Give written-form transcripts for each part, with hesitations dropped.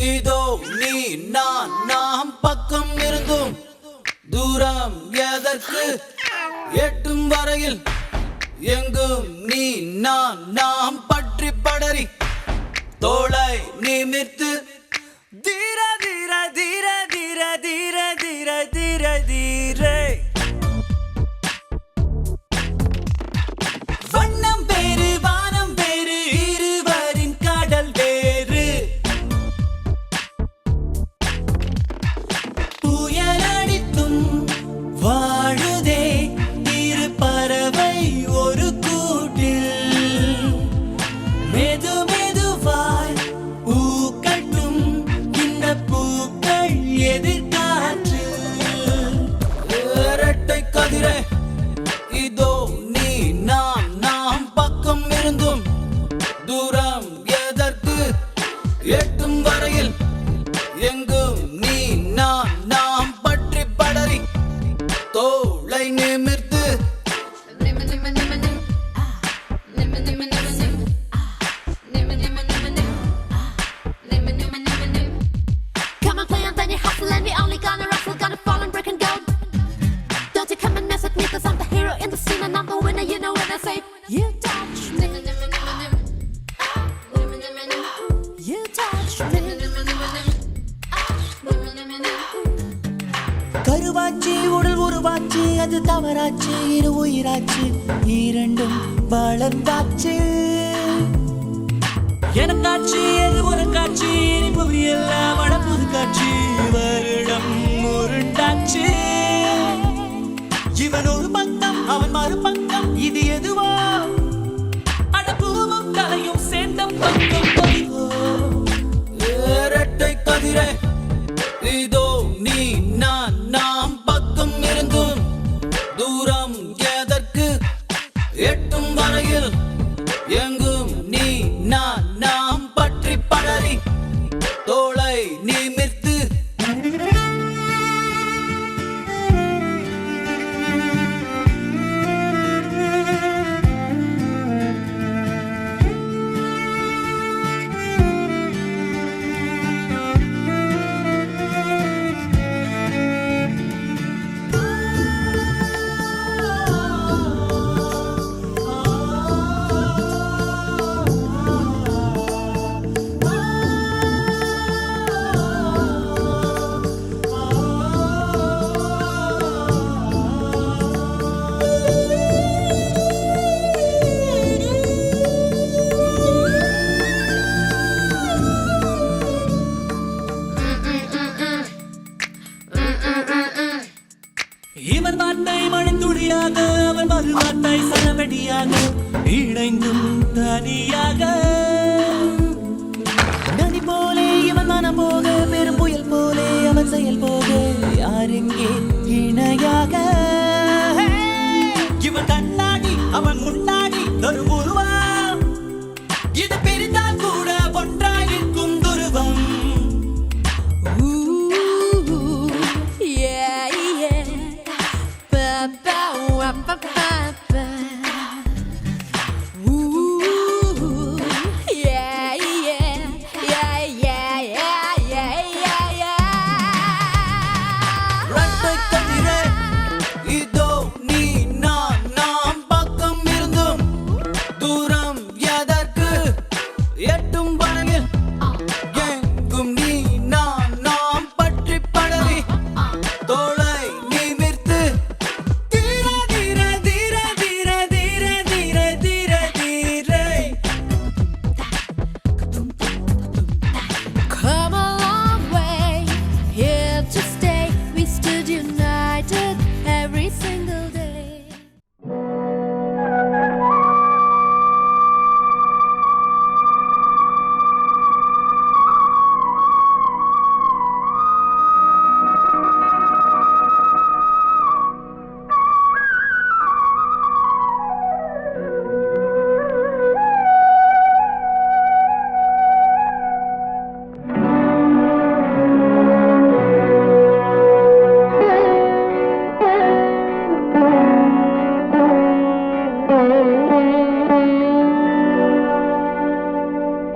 இதோ நீ நான் நாம் பக்கம் இருந்தும் தூரம் எதற்கு எட்டும் வரையில் எங்கும் நீ நான் நாம் பற்றி படரி தோளை நிமிர்த்து தீர தீர தீர தீர தீர தீர தீர தீரே வண்ணம் பேரு வானம் பேரு இருவரின் கடல் வேறு புயலடித்தும் வாழுதே இருப்ப you know when I say you touch me, you touch me. கருவாச்சி உடல் உருவாச்சு அது தவறாச்சு இரு உயிராச்சு இரண்டும் வளர்ந்தாச்சு எனக்காட்சி எது உனக்காட்சி இனிப்பு எல்லாம் வடப்புது காட்சி வருடம் உருண்டாச்சு இவன் ஒரு பக்கம் அவன் மறுபக்கம் இது எதுவோ அடப்பூவும் தலையும் சேர்ந்த பக்கம் இரட்டை கதிரே இதோ நீ நான் நாம் பக்கம் இருந்தும் தூரம் எதற்கு எட்டும் வரையில் எங்கும் நீ நான் நாம் பற்றி படரி தோளை நிமிர்த்து இவன் வார்த்தை மழைத்துளியாக அவன் மறு வார்த்தை சனவெடியாக இணைந்தும் தனியாக நதி போலே இவன் மனம் போக பெரும் புயல் போலே அவன் செயல் போக யாரெங்கே இணையாக இவன் கண்ணாடி அவன் முன்னாடி ஒரு உருவம் இது பிரிந்தால் கூட ஒன்றாயிருக்கும் துருவம்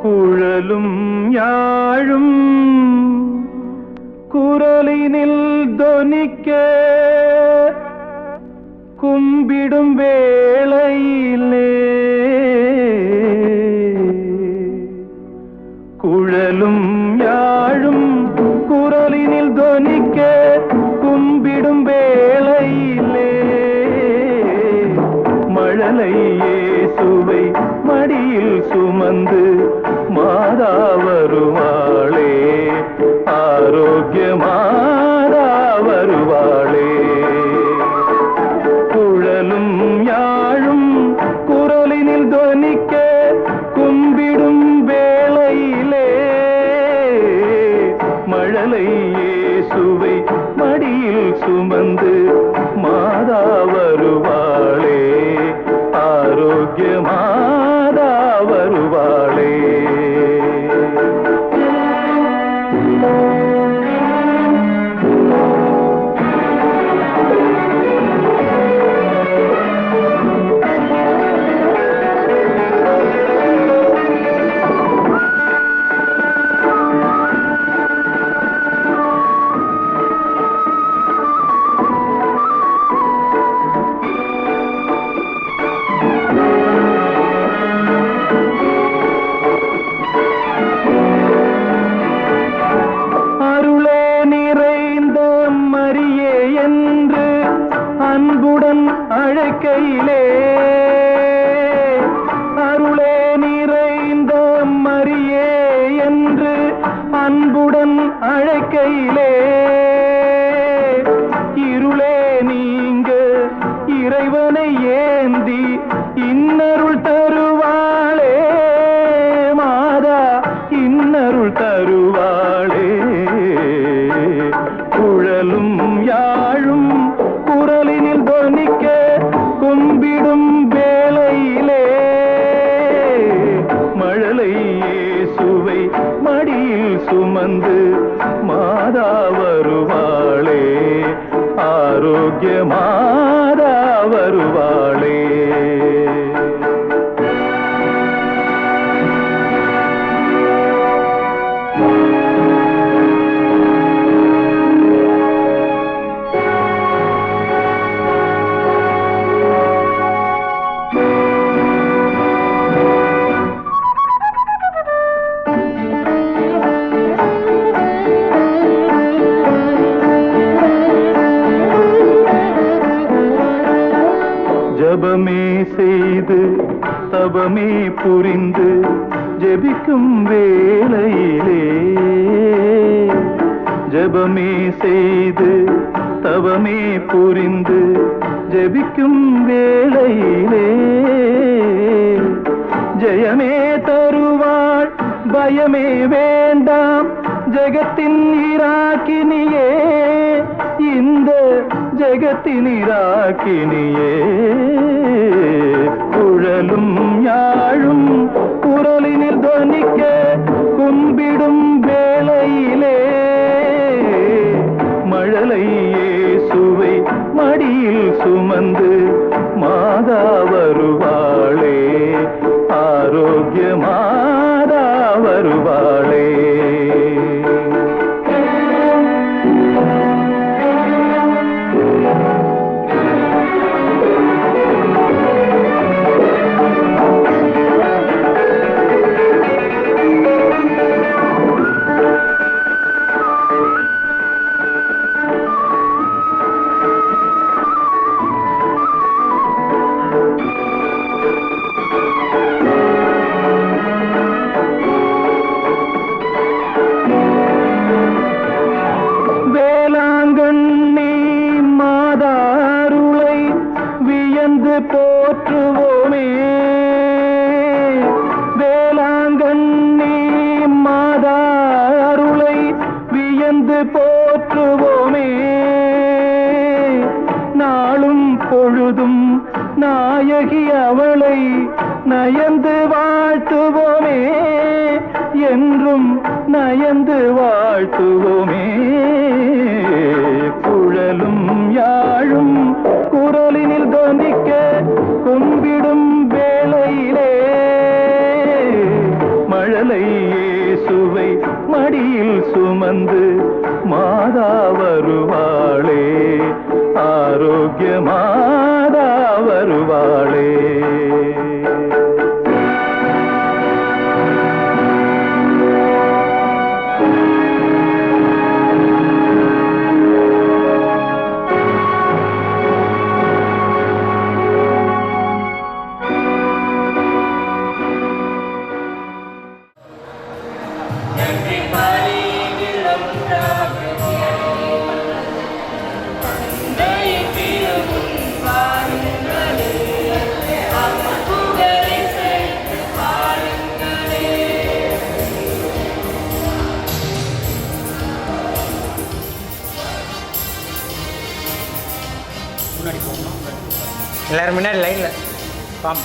குழலும் யாழும் குரலினில் தொனிக்க கும்பிடும் வேளையிலே குழலும் யாழும் குரலினில் தொனிக்க கும்பிடும் வேளையிலே மழலை இயேசுவை மடியில் சுமந்து மாதா வருவாளே ஆரோக்கிய மாதா வருவாளே குழலும் யாழும் குரலினில் தொனிக்க கும்பிடும் வேளையிலே மழலை இயேசுவை மடியில் சுமந்து மாதா வருவாளே ஆரோக்கிய மாதா வருவாளே வேளையிலே அருளே நிறைந்த மரியே என்று அன்புடன் அழைக்கையிலே இருளே நீங்க இறைவனை ஏந்தி இன்னருள் தருவாளே மாதா இன்னருள் தருவாளே குழலும் யாழும் குரலினில் தொனிக்க கும்பிடும் வேளையிலே மழலை இயேசுவை மடியில் சுமந்து மாதா வருவாளே ஆரோக்கிய மாதா வருவாளே ஜபமே செய்து தபமே புரிந்து ஜெபிக்கும் வேளையிலே ஜபமே செய்து தவமே புரிந்து ஜெபிக்கும் வேளையிலே ஜெயமே தருவாள் பயமே வேண்டாம் ஜெகத்தின் இராக்கினியே இந்த ஜெகத்தின் இராக்கினியே குழலும் யாழும் குரலினில் தொனிக்க கும்பிடும் வேளையிலே மழலை இயேசுவை மடியில் சுமந்து மாதா வருவாளே ஆரோக்கிய மாதா வருவாளே போற்றுவோமே வேளாங்கண்ணி மாதா அருளை வியந்து போற்றுவோமே நாளும் பொழுதும் நாயகி அவளை நயந்து வாழ்த்துவோமே என்றும் நயந்து வாழ்த்துவோமே குழலும் யாழும் குரலினில் தொனிக்க கும்பிடும் வேளையிலே மழலை இயேசுவை மடியில் சுமந்து மாதா வருவாளே ஆரோக்கிய மாதா வருவாளே எல்லாரும் முன்னாடி லைனில் பாம்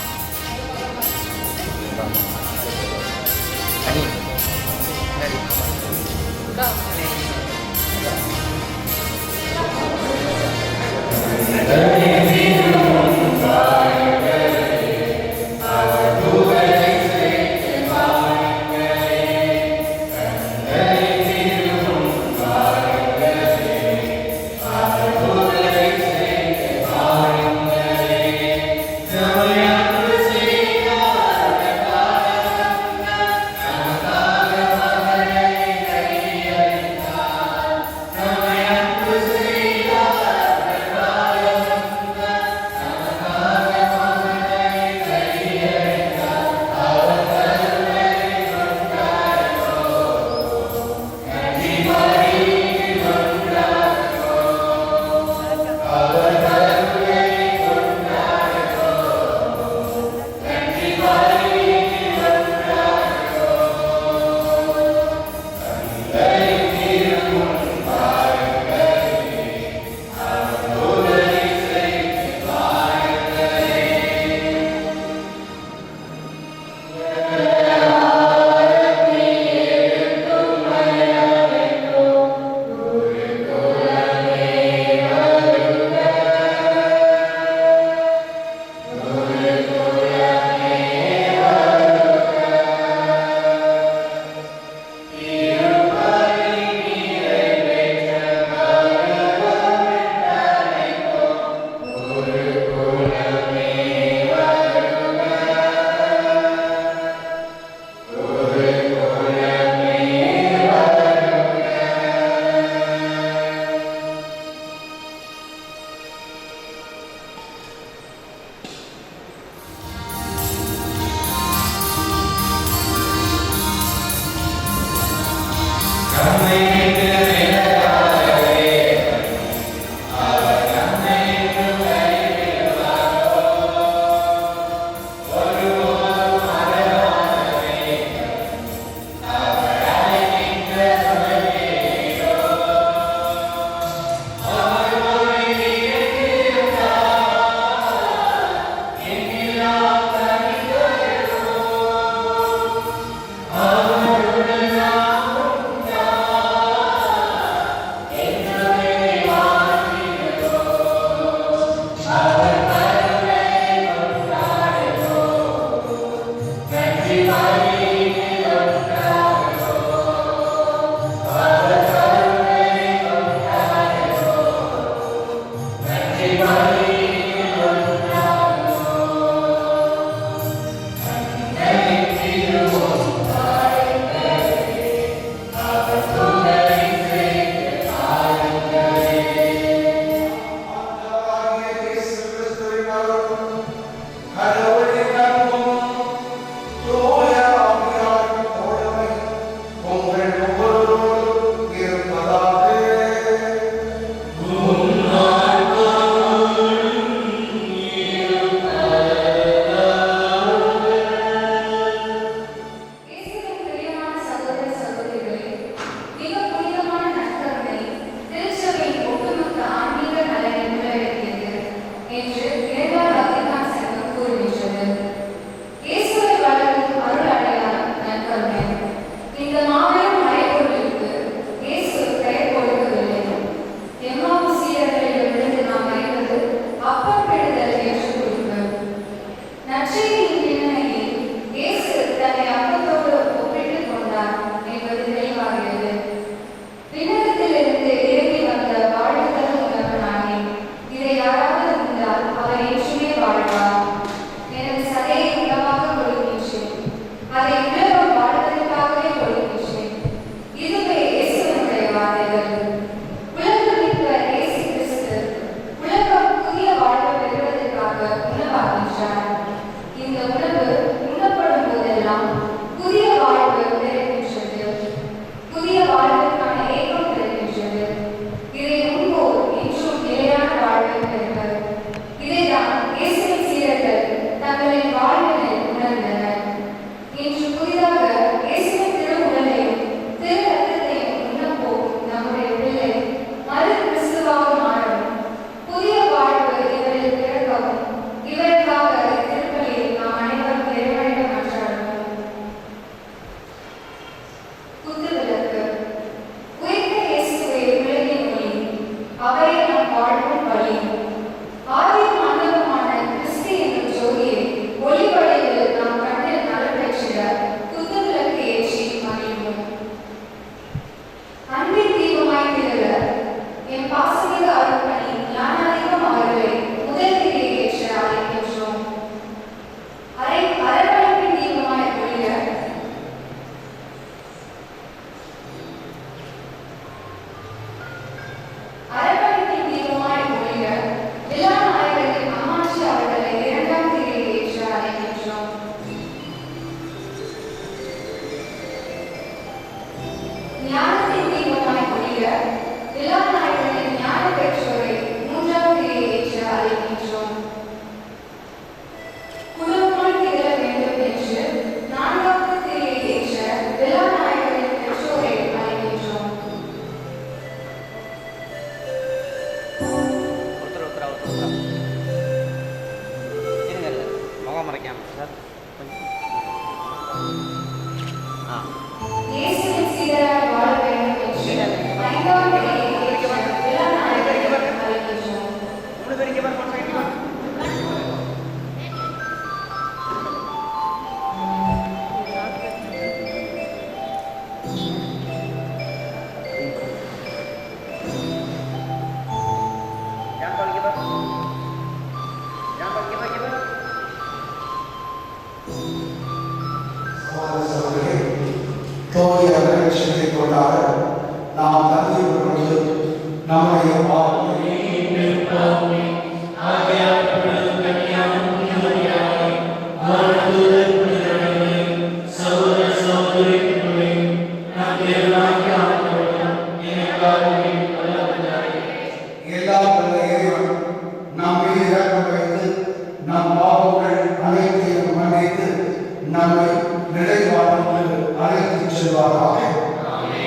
நற்செய்தியின் பின்னணியில் இயேசு தன்னை அப்பத்தோடு ஒப்பிட்டுக் கொண்டார் என்பது தெளிவாகிறது. விண்ணகத்திலிருந்து இறங்கி வந்த வாழ்வு தரும் உணவு நானே. இதை யாராவது உண்டால் அவர் என்றுமே வாழ்வார். எனது சதையை உணவாக கொடுக்கின்றேன், அதை உலகம் வாழ்வதற்காகவே கொடுக்கின்றேன். இதுவே இயேசுவினுடைய வார்த்தைகள். உலகம் மீட்பர் இயேசு கிறிஸ்து உலகம் புதிய வாழ்வு பெறுவதற்காக உணவாகின்றார். இந்த உணவு உண்ணப்படும் போதெல்லாம் புதிய வாழ்வு பிறக்கின்றது, புதிய வாழ்வுக்கான ஏக்கம் பிறக்கின்றது. இதை உண்போர் என்றும் நிலையான வாழ்வை பெறுவர். இதைதான் இயேசுவின் சீடர்கள் தங்களின் வாழ்வினில் உணர்ந்தனர். இன்று புதிதாக இயேசுவின் திருவுடலையும் திரு ரத்தத்தையும் உண்ணப்போம் நம்முடைய பிள்ளை மறு கிறிஸ்துவாக மாறவும் புதிய வாழ்வு இவரில் பிறக்கவும் இவருக்காக திருப்பலியில் நாம் அனைவரும் இறைவனிடம் மன்றாடுவோம். குத்துவிளக்கு. உயிர்த்த இயேசுவே உலகின் ஒளி, அவரே நம் வாழ்வின் வழி. ஆதியும் அந்தமுமான கிறிஸ்து என்னும் ஜோதியை ஒளி வழியில் நாம் கண்ணில் நலம் பெற்றிட குத்துவிளக்கு ஏற்றி மகிழ்வோம். அன்பின் தீபமாய் திகழ என் பாசமிகு அருட்பணி ஞானாதிபம் அவர்களை முதல் திரியை ஏற்ற அழைக்கின்றோம். அரவணைப்பின் தீபமாய் ஒளிர அரவணைப்பின் தீபமாய் ஒளிர விழாநாயகரின் அம்மாச்சி அவர்களை இரண்டாம் திரியை ஏற்ற அழைக்கின்றோம். ஞானத்தின் தீபமாய் ஒளிர விழாநாயகரின் ஞான பெற்றோரை மூன்றாம் திரியை ஏற்ற அழைக்கின்றோம். குலமாய் திகழ வேண்டும் என்று நான்காவது திரியை ஏற்ற விழாநாயகரின் பெற்றோரை அழைக்கின்றோம். ஒருத்தர் இருங்க, இல்லை முகம் மறைக்காம சார் கொஞ்சம். இயேசுவின் சீடராய் வாழ வேண்டும் என்று ஐந்தாம் திரியை ஏற்ற விழாநாயகரை அழைக்கின்றோம். மூணு பேருக்கு தோய ரட்சத்தை கொண்டாட நாம் தகுதி பெறுவது நம்முடைய எல்லாம் இறைவன் நம் மீது இறக்கம் வைத்து நம் பாவங்கள் அனைத்தையும் மன்னித்து நம்மை நிறைவாழ்வுக்கு அழைத்துச் செல்வாராக. ஆண்டவரே,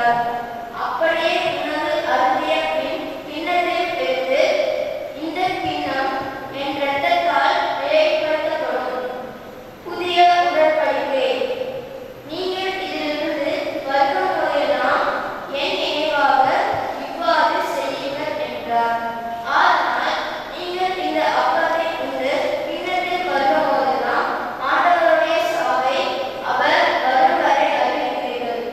என்றார். அப்படியே உணவு அருந்திய பின் கிண்ணத்தை எடுத்து, இந்த கிண்ணம் என் இரத்தத்தால் நிலைப்படுத்தப்படும் புதிய உடன்படிக்கை. நீங்கள் இதிலிருந்து பருகும் போதெல்லாம் என் நினைவாக இவ்வாறு செய்யுங்கள் என்றார். ஆனால் நீங்கள் இந்த அப்பத்தை உண்டு கிண்ணத்தில் பருகும் போதெல்லாம் ஆண்டவருடைய சாவை அவர் வரும் வரை அறிவிக்கிறீர்கள்.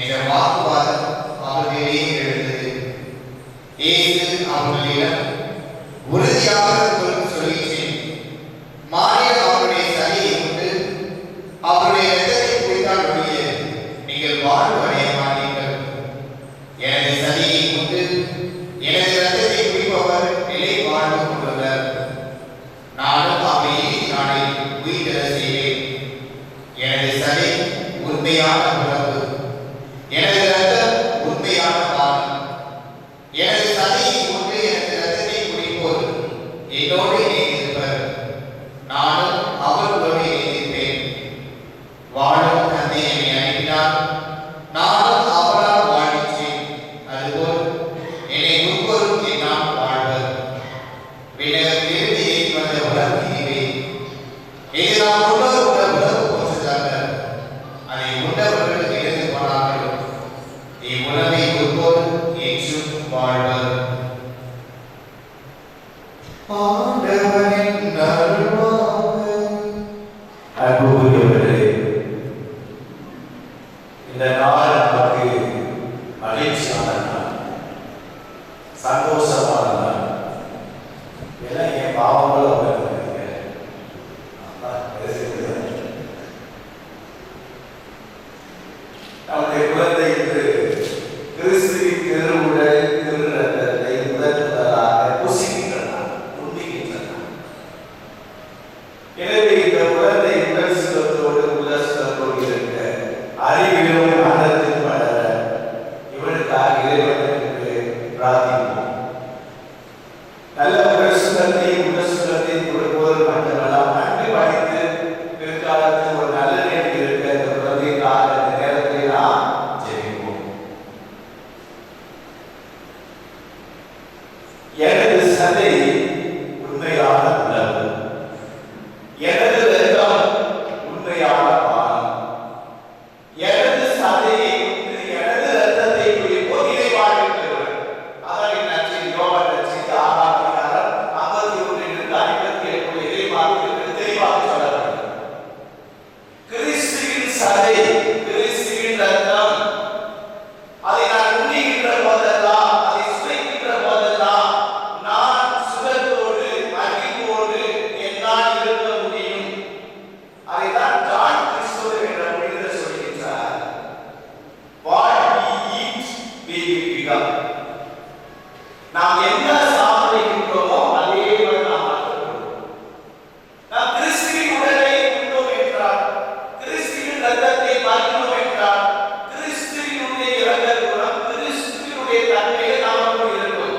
என்ற வாக்குவாதம் அவர்களிடையே எழுந்தது. இயேசு அவர்களிடம் உறுதியாக சொல்கிறேன், மானிடர் அவருடைய சதியை கொண்டு அவருடைய இரத்தத்தை குடித்தால் ஒழிய நீங்கள் வாழ்வு அடைய மாட்டீர்கள். எனது சதியை கொண்டு எனது இரத்தத்தை குடிப்பவர் நிலை வாழ்வு கொண்டுள்ளவர். நானும் அவரை நாளில் உயிர்த்தெழ செய்வேன். எனது சதை உண்மையான உணவு, எனது இரத்தம் உண்மையான பானம். எனது சதையை கொண்டு எனது இரத்தத்தை குடிப்போர் என்னோடு இணைந்திருப்பர், நானும் அவர்களோடு இணைந்திருப்பேன். வாழும் தந்தை என்னை அனுப்பினார், நானும் அவரால் வாழ்கின்றேன். அதுபோல் என்னை உட்கொள்ளும் என்னால் வாழ்வர். விண்ணகத்திலிருந்து ஏறி வந்த உணவு இதுவே. இது நாம் உணவு போன்றதல்ல, அதை உண்டவர்கள் இழந்து போனார்கள். இவ்வுணவை உட்கொள் என்றும் வாழ்வர். ஆண்டவரின் அருள்வாக்கு. அன்புக்குரியவர்களே, இந்த நாள் நமக்கு மகிழ்ச்சியான நாள், சந்தோஷமான நாள். ஏன்னா என் பாவங்களும் நம்முடைய குழந்தை இன்று கிறிஸ்துவின் திருவுடல் திருரத்தத்தை முதலாக புசிக்கின்றனர், உண்ணுகின்றனர். எனவே இந்த குழந்தை உடல் சுகத்தோடு உடல் சுகத்தோடு இருக்க அறிவிலும் ஞானத்தில் வளர இவனுக்காக இறைவனுக்கு பிரார்த்திப்போம். நல்ல உடல் சுகத்தையும் உடல் சுகத்தையும் கொடுப்பது மட்டுமல்ல, அன்பு படித்து பிற்காலத்தில் ஒரு நல்ல நிலையில் இருக்க இந்த குழந்தைக்காக இந்த நேரத்தை நாம் ஜெபிப்போம். எனது சதை உண்மையான உணவு, எனது இரத்தம் உண்மையான பானம். எனது சதையை கொண்டு எனது இரத்தத்தை குடிப்போர் இதை வாழ்கின்றவர். அதான் நச்சு யோவான் நச்சு 6 அதிகாரம் 51-57 இதை வார்த்தைகள் தெளிவாக சொல்லப்படுகிறது. கிறிஸ்துவின் சதை, கிறிஸ்துவின் இரத்தம், அதை நான் உண்ணுகின்ற போதெல்லாம், அதை சுவைக்கின்ற போதெல்லாம் நான் சுகத்தோடு மகிழ்வோடு என்னால் இருக்க முடியும். அதைதான் ஜான் கிறிஸ்துவர் என்ற மனிதர் சொல்கின்றார். What we eat, we will become. நாம் என்ன சாப்பிடுகின்றோமோ அதே போல நாம் மாற்றப்படுவோம். நாம் கிறிஸ்துவின் உடலை உண்டோம் என்றால், கிறிஸ்துவின் இரத்தத்தை பருகினோம் என்றால், கிறிஸ்துவினுடைய இரத்த குணம், கிறிஸ்துவினுடைய தன்மையை நமக்கு இருக்கும்.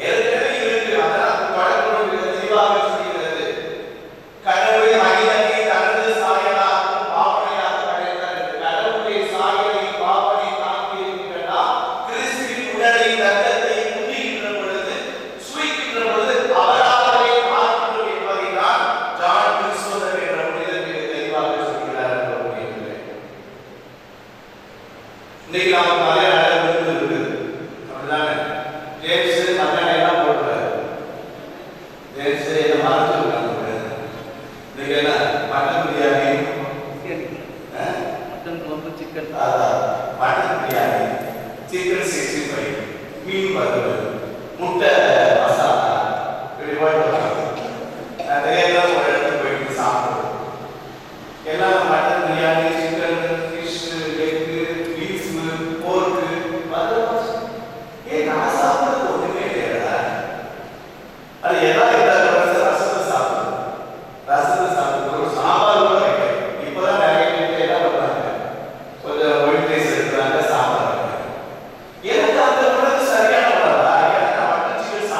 ஏற்கனவே இருக்கு. அதனால் பழக்கம் மிக தெளிவாக சொல்கிறது. கடவுளை மனிதனை தனது சாயலாகவும் பாவனையாக படைத்தார் என்று. கடவுளுடைய சாயலை பாவனை தாங்கி இருக்கின்றன. கிறிஸ்துவின் உடலை இரத்தத்தை உண்ணுகின்ற பொழுது, சுவைக்கின்ற பொழுது அவராகவே மாறுகின்றோம் என்பதை தான் ஜான் கிறிஸ்துவர் என்ற மனிதர் மிக தெளிவாக சொல்கிறார் என்று கூறுகின்றேன். இன்னைக்கு நாம் நிறைய நடந்து இருக்குது. அப்படிதானே? ஜேம்ஸ் மண்ணெண்ணெய் எல்லாம் போடுறாரு. ஜேம்ஸ் என்ன மறந்து விட்டாங்க. இன்னைக்கு என்ன மட்டன் பிரியாணி, மட்டன் குழம்பு, சிக்கன், மட்டன் பிரியாணி, சிக்கன் 65, மீன் வறுவல், முட்டை மசாலா, இப்படி போயிட்டு நிறைய ஒரு இடத்துக்கு போயிட்டு சாப்பிடுவோம். எல்லாம் mutton biryani, chicken, fish, egg, beef, pork, நான் சாப்பிடுறது ஒண்ணுமே இல்லையா? அது எல்லாம் ரசத்தை சாப்பிடுறது, ரசத்தை சாப்பிடுறது, ஒரு சாம்பார் கூட வைக்கிறேன். இப்பதான் நிறைய வீட்டில் என்ன பண்றாங்க, கொஞ்சம் ஒயிட் ரைஸ் எடுக்கிறாங்க, சாப்பிடுறாங்க. எனக்கு அந்த உணவு சரியான உணவா? எனக்கு மட்டன் சிக்கன்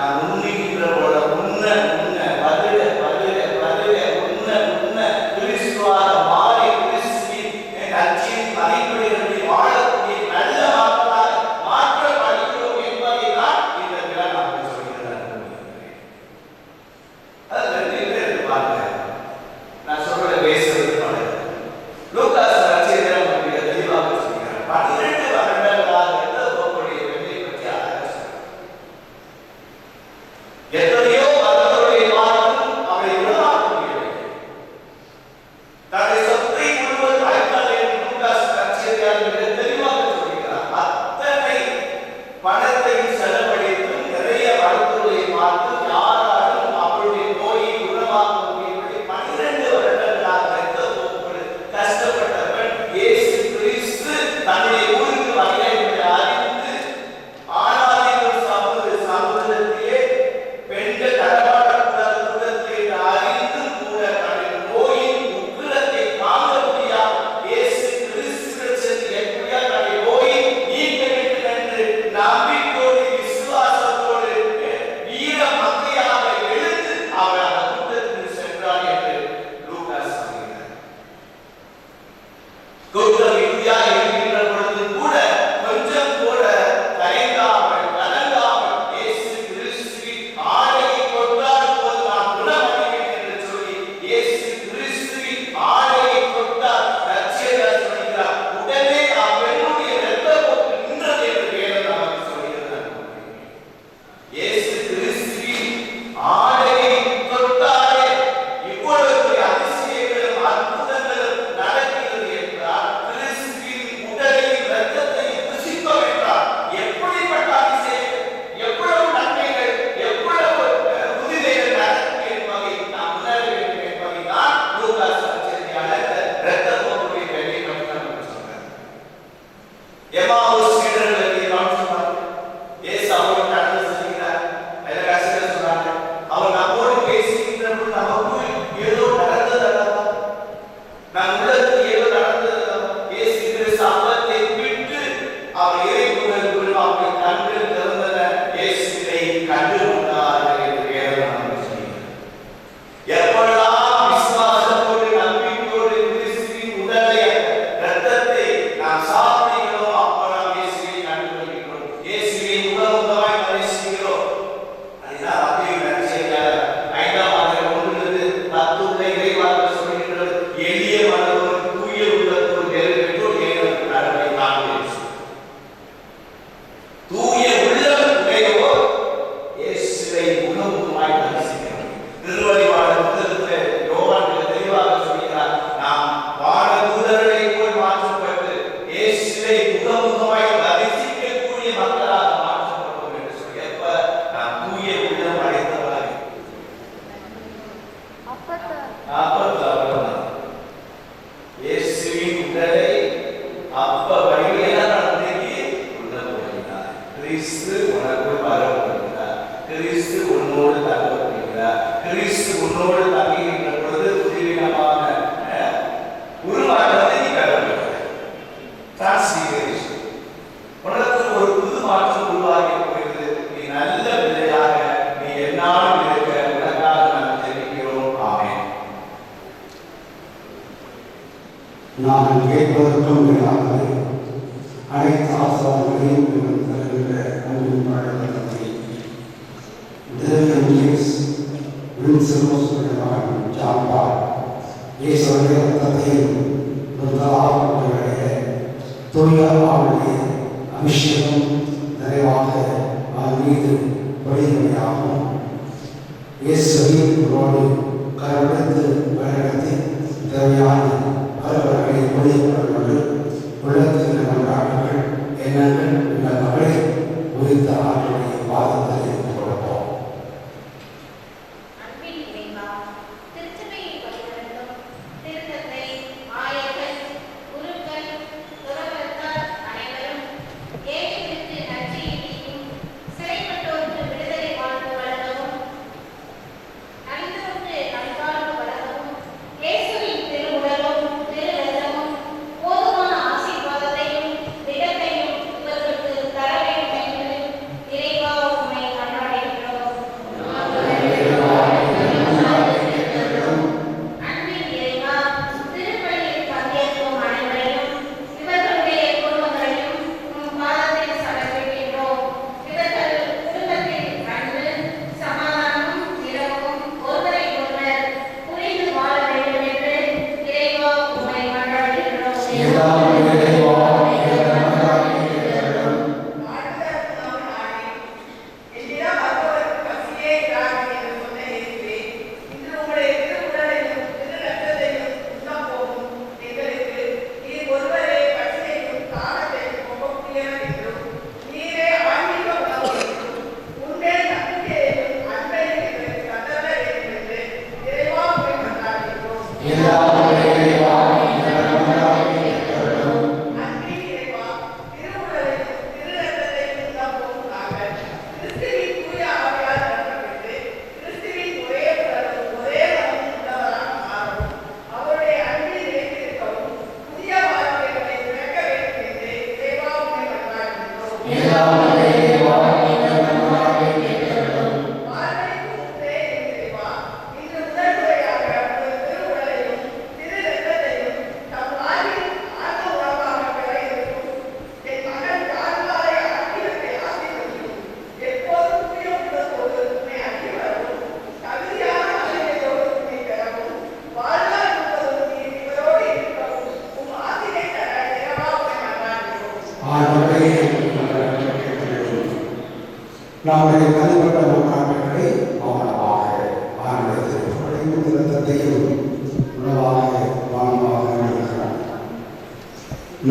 நான் உண்மைகின்ற போல உன்ன பதில உன்ன கிறிஸ்துவாக மாறி கிறிஸ்துவின் நற்செய்தி மதிப்பீடுகளை வாழக்கூடிய நல்ல மக்களாக மாற்றப்படுகிறோம் என்பதை தான் இந்த விழா நமக்கு சொல்கிறது. அது ரெண்டு பேர் பாருங்க. நான் சொல்ற பேசுறது லூகாஸ் நற்செய்தியில நமக்கு தெளிவாக சொல்கிறார். 12 வருடங்களாக இருந்த போக்குடைய வெள்ளை பற்றி அழகாக சொல்றார். எத்தனையோ மற்றவருடைய வாழ்வும் அவரை உருவாக்க முடியவில்லை. தன்னுடைய சொத்தை முழுவதும் அழித்தார் என்று லூகாஸ் நற்செய்தியாளர் மிக தெளிவாக சொல்கிறார். அத்தனை பணத்தை செலவழித்தும் நிறைய மருத்துவரை பார்த்து யாராலும் அவருடைய நோயை குணமாக்க முடியவில்லை. 12 வருடங்களாக இருந்த போக்குகள் கஷ்டப்பட்டவன் இயேசு கிறிஸ்து தன்னுடைய ஊருக்கு வருகிறார் என்பதை அறிந்து ஆனாலும் சமுதிரத்திலே பெண்கள் நடமாடக்கூடாத கூடத்திலே அறிந்து கூட தன்னுடைய நோயின் உக்கிரத்தை தாங்க முடியாமல் இயேசு கிறிஸ்து சென்று எப்படியா தன்னுடைய நோயை நீக்க வேண்டும் என்று நம்பிக்கையோடு விசுவாசத்தோடு வீர மங்கையாக எழுந்து அவர் அந்த கூட்டத்தில் சென்றார் என்று லூகாஸ் சொல்கிறார். கூட்டம் இறுதியாக இருக்கின்ற பொழுது கூட கொஞ்சம் கூட தயங்காமல் கலங்காமல் இயேசு கிறிஸ்துவின் ஆடையை தொட்டால் போது நான் குணமடைவேன் என்று சொல்லி இயேசு கிறிஸ்துவின் ஆடையை தொட்டால் நற்செய்தியாளர் சொல்கிறார். உடனே அப்பெண்ணுடைய இரத்தப்போக்கு நின்றது என்று வேதம் நமக்கு சொல்கிறது. இயேசு கிறிஸ்துவின் ஆடையை தொட்டாலே இவ்வளவு அதிசயங்களும் அற்புதங்களும் நடக்கிறது என்றால் கிறிஸ்துவின் உடலையும் இரத்தத்தையும் புசித்தோம் என்றால் எப்படிப்பட்ட அதிசயம், எவ்வளவு நன்மைகள், எவ்வளவு புதுமைகள் நடக்கும் என்பதை நாம் உணர வேண்டும் என்பதை தான் லூகாஸ் நற்செய்தியாளர் இரத்தப்போக்குடைய வேலையை பற்றி நமக்கு சொல்றார். எம்மாவுஸ் சீடர்களுக்கு நான் சொன்னார். இயேசு அவரோடு நடந்து செல்கிறார். அதில் கடைசியில் சொன்னாங்க, அவர் நம்மோடு பேசுகின்ற பொழுது நமக்கு ஏதோ நடந்தது அல்லவா, நம் உள்ளத்தில் ஏதோ நடந்தது அல்லவா. இயேசு கிறிஸ்து அப்பத்தை விட்டு அவர் இறைக்குள்ள அவருடைய கண்கள் திறந்தன. இயேசுவை கண்டு கொண்டார்கள் என்று வேதம் நமக்கு சொல்கிறது. எப்பொழுதெல்லாம் விசுவாசத்தோடு நம்பிக்கையோடு கிறிஸ்துவின் உடலை இரத்தத்தை நாம் சாப்பிடுகிறோம் அப்போ நாம் இயேசுவை கண்டு கொள்கிறோம். இயேசுவை முகமுகமாய் தரிசிக்கிறோம். அதுதான் மத்தேயு நற்செய்தியாளர் 5ஆம் அதிகாரம் 1-10 உள்ள இறைவார்த்தை சொல்கிறது. எளிய மனதோடு தூய உள்ளத்தோடு நிறைவேற்றோர் ஏனென்று கடவுளை காண்கிறேன். தூய உள்ளம் உடையோர் இயேசுவை முகமுகமாய் தரிசிக்கிறோம். திருவழிபாடு புத்தகத்தில் யோவான் மிக தெளிவாக சொல்கிறார். நாம் வானதூதர்களை போல் மாற்றப்பட்டு இயேசுவை முகமுகமாய் தரிசிக்கக்கூடிய மக்களாக மாற்றப்படுவோம் என்று சொல்லி எப்ப நாம் தூய உள்ளம் அடைத்தவராக இயேசுவின் உடலை அப்ப வழியில நடந்தேக்கு உள்ள போகிறார். கிறிஸ்து உனக்குள் வர போகிறார். கிறிஸ்து உன்னோடு தங்க போகிறார். கிறிஸ்து உன்னோடு தங்குகின்ற பொழுது புதினமான உருவாக்கத்தை நீ பெற போகிறார். டிரான்ஸ்ஃபிகரேஷன். உனக்கு ஒரு புது மாற்றம் உருவாகி போகிறது. நீ நல்ல பிள்ளையாக நீ என்னாலும் இருக்க உனக்காக நாம் தெரிவிக்கிறோம். ஆமென். நாங்கள் கேட்பதற்கும் இல்லாமல் அனைத்து ஆசாரங்களையும் தருகின்ற அன்பின் பழக்கத்தை இயேசுடைய ரத்தத்தையும் தூய ஆளுடைய அபிஷேகம் நிறைவாக அதன் மீது வழிமுறையாகும். இயேசுவோடு கருவெடுத்து வழிநடத்தி தேவையான பரவர்களை ஒளியவர்களோடு உள்ளத்தில் கொண்டாடுங்கள் எண்ணங்கள் உள்ள மகளை உரித்த ஆளுடைய பாதத்தை கொடுப்போம். போது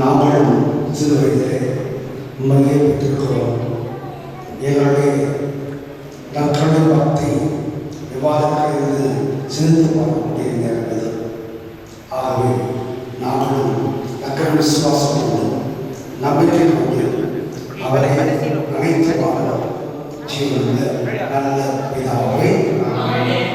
நாங்களும் சிறு வயதிலே உண்மையை பெற்றிருக்கிறோம். எங்களுடைய நற்கருணை பக்தி விவாதமாக இருந்து சிந்தித்து பார்க்கக்கூடிய நேரம் இது. ஆகவே நாங்களும் நற்கருணை விசுவாசம் கொண்டு நம்பிக்கை கொண்டு அவரை அனைத்து பாடலாம் ஜீவனுள்ள நல்ல பிதாவே. Amen.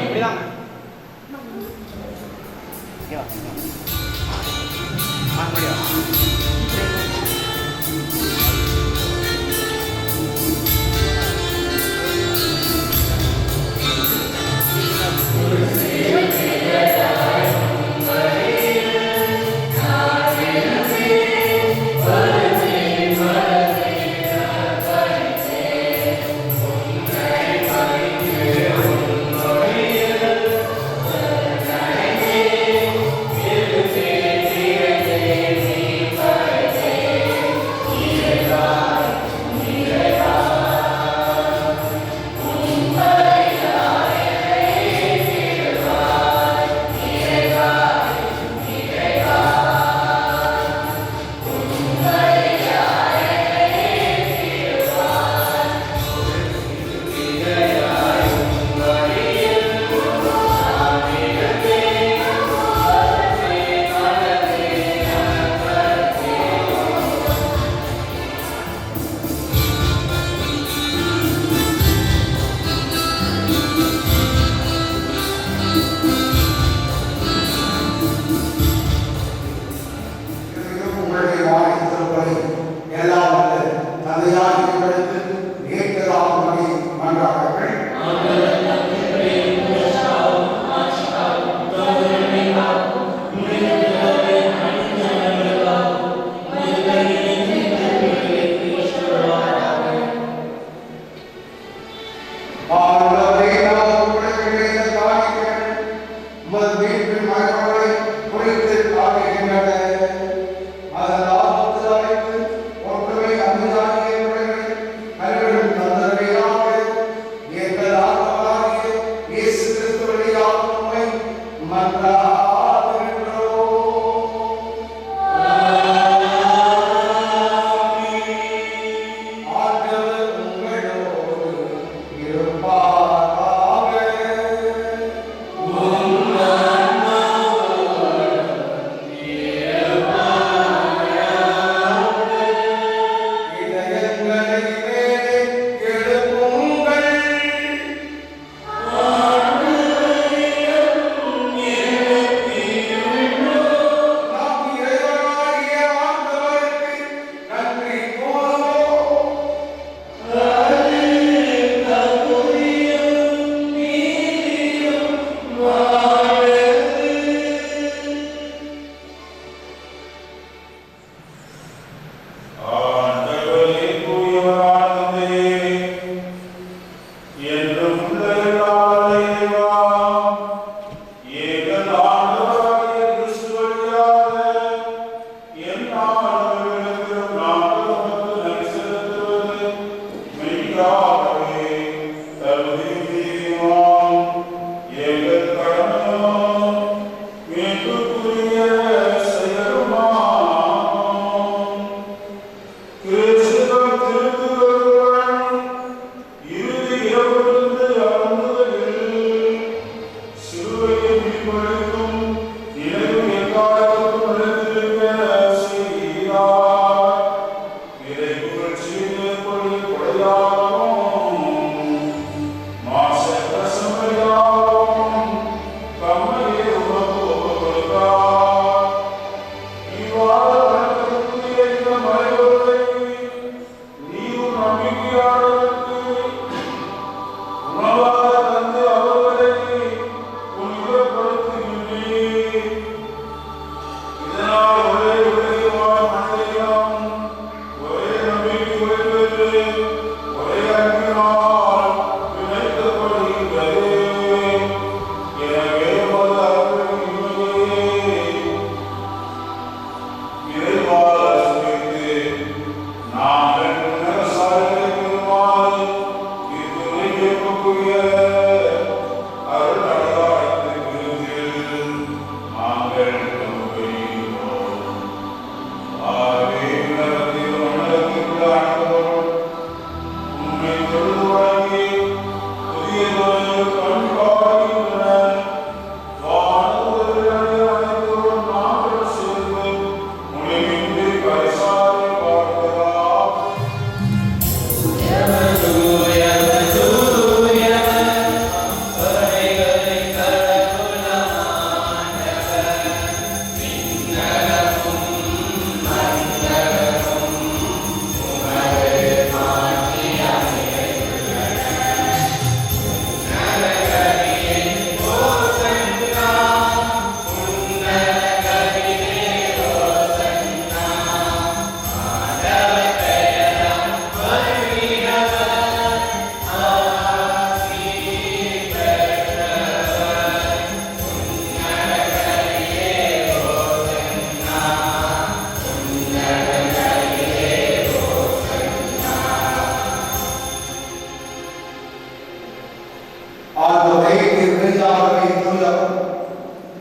ஆகவே மெய்யாகவே தூயவர்,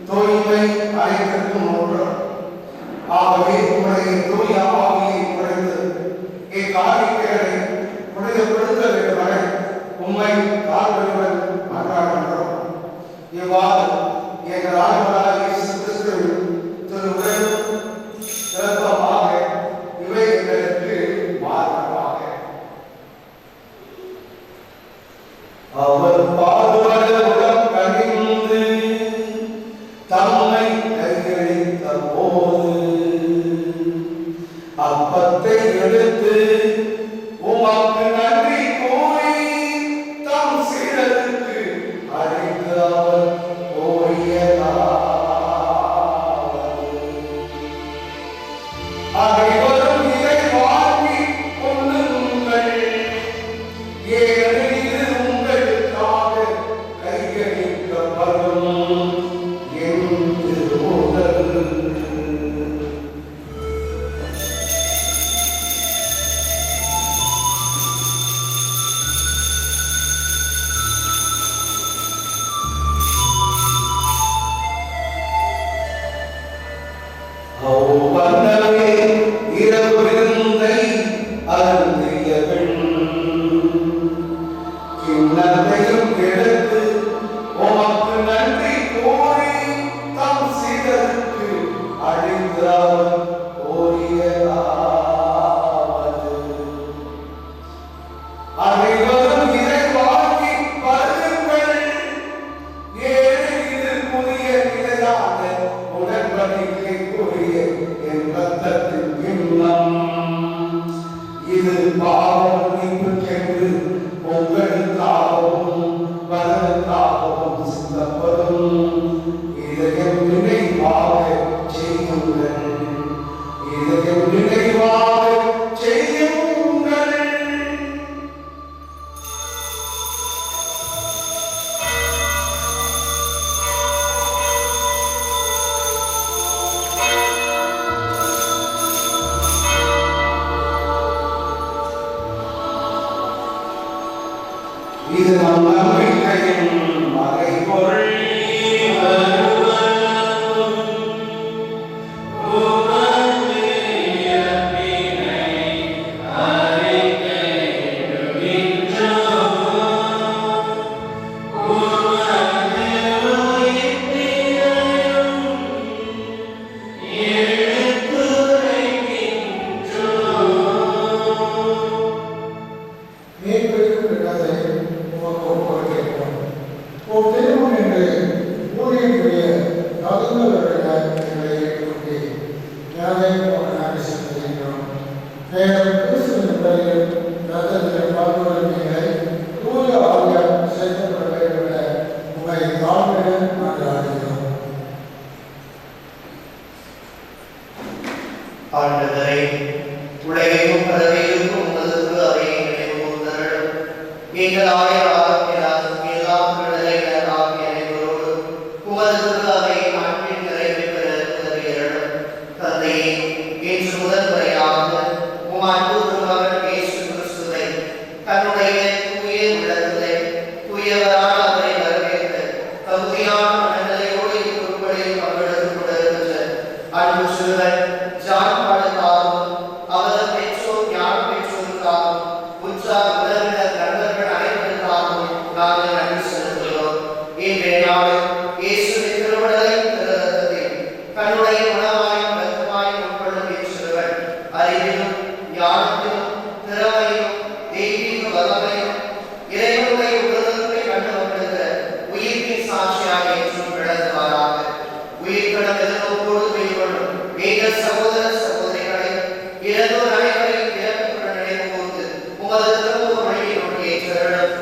தூய்மை அனைத்திற்கும் ஒன்றும். ஆகவே உங்களுடைய தூய ஆவியை குறைந்து இக்காரியங்களை புனிதப்படுத்த வேண்டுமென உண்மை தாழ்வுடன் மன்றாடுகின்றோம். இவ்வாறு எங்கள் ஆண்டவராகிய இயேசு கிறிஸ்துவின் திருவுடலும் சிறப்பமாக இவை எங்களுக்கு மார்க்கமாக. அவர் பாடுபடுடம் கனிந்து தம்மை கையளித்த போது அப்பத்தை எடுத்து உமக்கு நன்றி கூறி தம் சீடருக்கு அழைத்து அவர் அனைவரும் இதை வாங்கி கொள்ளுங்கள், ஏனெனில் இது உங்களுக்காக கையளிக்கப்படும் என் திருவுடல். வந்தவே இரவு விருந்தை அருந்திய பெண் கிண்ணத்தையும் எடுத்து உமக்கு நன்றி கூறி தம் சீடருக்கு அழைத்து அவர் கூறியதாவது, அனைவரும் இதை வாங்கி பருகுங்கள், ஏனெனில் இது புதிய நிலையான உடன்படிக்கைக்குரிய என் இரத்தத்தின் கிண்ணம். இது பாவமன்னிப்புக்கென்று உங்களுக்காகவும் பலருக்காகவும் சிந்தப்படும். இதை என் நினைவாக செய்யுங்கள், இதை என் நினைவாக செய்யுங்கள். இது நம் நம்பிக்கையின் மறைபொருள். ஆண்டவரே, உலகையும் பறவையும் உமது திரு அவையை நினைவுகூர்ந்தருளும். எங்கள் ஆயராகிய எல்லாம் விடுதலை ஆகிய அனைவரோடு உமது திரு அவையை அன்பின் நிறைவு பெற உதவியருளும். தந்தையே, இன்று முதல் முறையாக உம் அன்பு திருமகன் இயேசு கிறிஸ்துவை தன்னுடைய தூய உள்ளத்திலே தூயவரான அவரை வரவேற்று தகுதியான மனநிலையோடு இக்குறுப்படியில் பங்கெடுத்துக் கொண்டிருக்கின்ற அன்பு சிறுவன் ஜான் பாலுக்காகவும் அவரது பெற்றோர் ஞான பெற்றோருக்காகவும் உற்சாக உறவினர் நண்பர்கள் அனைவருக்காகவும் நாங்கள் நன்றி செலுத்துகிறோம். இன்றைய நாளில் இயேசுவின் திருவுடலையும் திருரத்தத்தையும் தன்னுடைய உணவாயும் ரத்தமாயும் உட்கொள்ளும் இச்சிறுவன் அறிவிலும் ஞானத்திலும் திறமையும் தெய்வீக வல்லமையும் இறைவனுடைய உடலுக்கு கண்டு கொண்டிருக்கிற உயிர்ப்பின் சாட்சியாக என்றும் விளங்குவாராக. உயிர்ப்பிடம் எதிர்நோக்கோடு மேற்கொள்ளும் எங்கள் சகோதர சகோதரிகளை இறந்தோர் அனைவரையும் இறப்புடன் நினைவுகூர்ந்து உமது திரும்ப வழியை நோக்கி ஏற்றருளும்.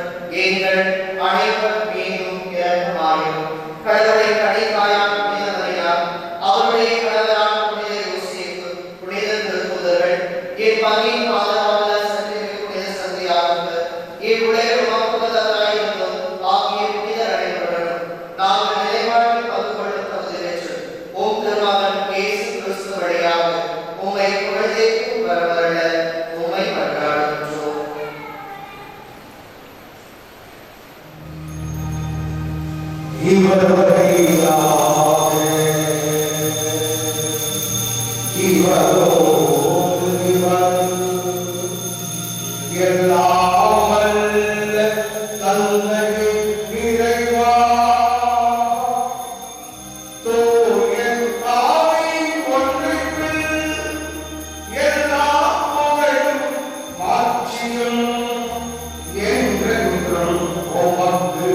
எங்கள் அனைவர் மீதும் இரக்கமாயும் கடவுளை கடைக்காயான் புனித மரியார், அவருடைய கணவரான புனித யோசேப்பு, புனித திருத்தூதர்கள், என் பங்கின் பாதுகாவல சந்திப்பு புனித சந்தியாகுங்கள், இவ்வுலக மாக்குவதாயிருந்தும் ஆகிய புனிதர் அனைவருடனும் நாங்கள் நிலைவாழ்வில் பங்கு கொள்ளும் தகுதி பெற்று ஓம் திருமகன் இயேசு கிறிஸ்து வழியாக உம்மை புகழ்ந்தேற்கும் வரவரல உம்மை மன்றாடுகின்றோம். இவர் வழியாக இவரோடு இவர் எல்லாம் வல்ல தந்தையே இறைவா, தூய ஆவியின் ஒன்றிப்பில் எல்லா புகழும் மாட்சியும் என்றென்றும் உமக்கு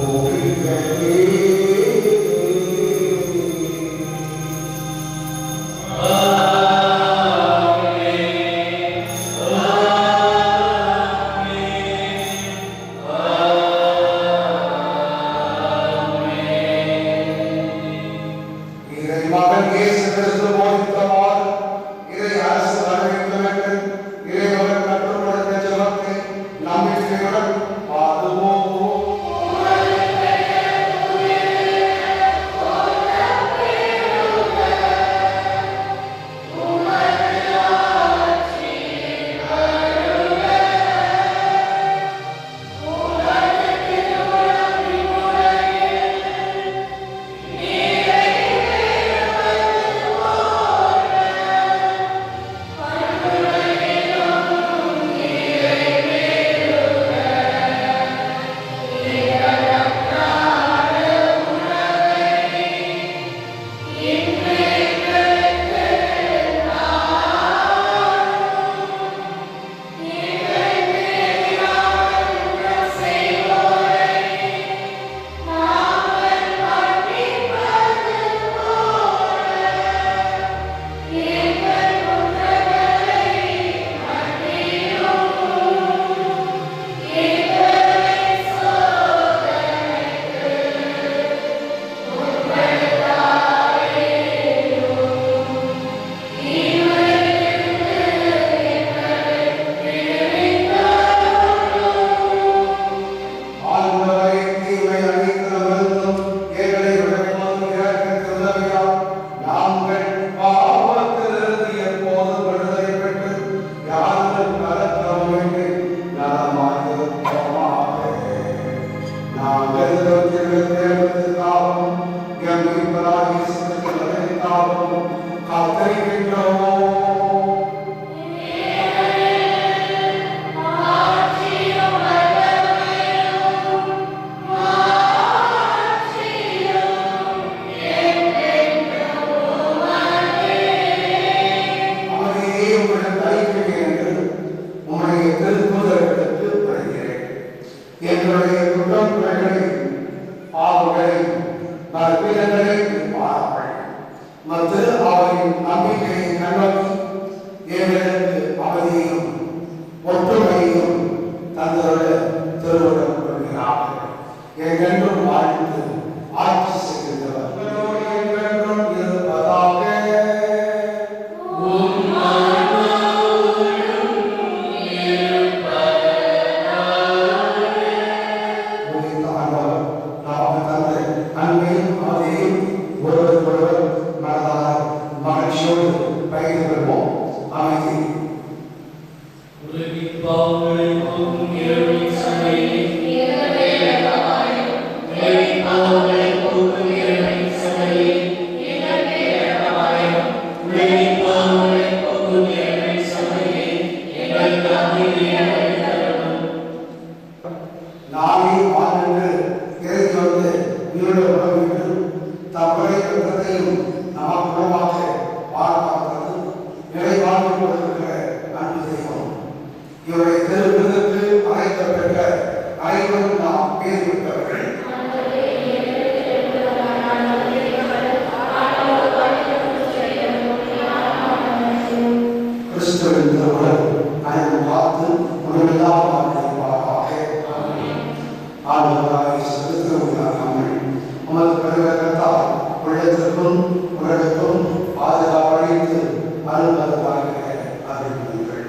உரித்ததே. இறைமகன் இயேசு கிறிஸ்து போதித்தவாறு இறை அரசு வரவேற்க வேண்டும். இறைமகன் கற்றுக் கொடுத்த ஜெபத்தை நம்பிக்கையுடன் பாடுவோம். ஆண்டவரே, தீமை அனைத்திலுமிருந்தும் எங்களை விடுவிக்கும் இரக்கத்தின் உதவியால் நாங்கள் பாவத்திலிருந்து எப்போதும் விடுதலை பெற்று யாரும் கலக்கமின்றி நலமாயிருப்போமாக. நாங்கள் தேவனுக்காகவும் எம் மீட்பராகிய இயேசு கிறிஸ்துவின் நலனுக்காகவும் காத்திருக்கின்றோம். அவரையே உங்களிடம் அழைக்கிறேன் என்று உம்முடைய திருத்தூதர்களுக்கு வருகிறேன். எங்களுடைய குற்றம் குறைகளை பாவங்களை பலவீனங்களை பாருங்கள். மற்றும் அவரின் நம்பிக்கையை கண்ணோக்கி எங்களுக்கு அமைதியையும் ஒற்றுமையையும் தந்தோட திருவுடன் கொள்கிறார்கள். என்றென்றும் வாழ்ந்து ஆட்சி செய்கின்றவர் என்றென்றும் இருப்பதாக. அன்பையும் அதையும் ஒருவருக்கொருவர் மனதால் மகிழ்ச்சியோடு பகிர்ந்து கொள்வோம். அமைதி. நாமே வாழ்ந்து இறங்கி வந்து உயிரோடு உணவு தப்பறை குற்றத்தையும் நமக்கு உணவாக பாதுகாக்கிறது நிலை வாழ்ந்து கொண்டிருக்கிற அன்பு தெய்வம். இவருடைய திருவிருந்துக்கு அழைக்கப்பட்ட அனைவரும் நாம் பேர் விட்டவர்கள். கிறிஸ்துவின் திருவுடல் அனைவரும் பார்த்து உணவில்லாமல் வாழ்ந்திருப்பாராக. ஆண்டவராகிய இயேசு கிறிஸ்துவின் நாமத்தில் உமது பெருமைக்கால் உள்ளத்திற்கும் உலகத்துக்கும் பாதுகாப்பளித்து அருள்வதாக அறிவியுங்கள்.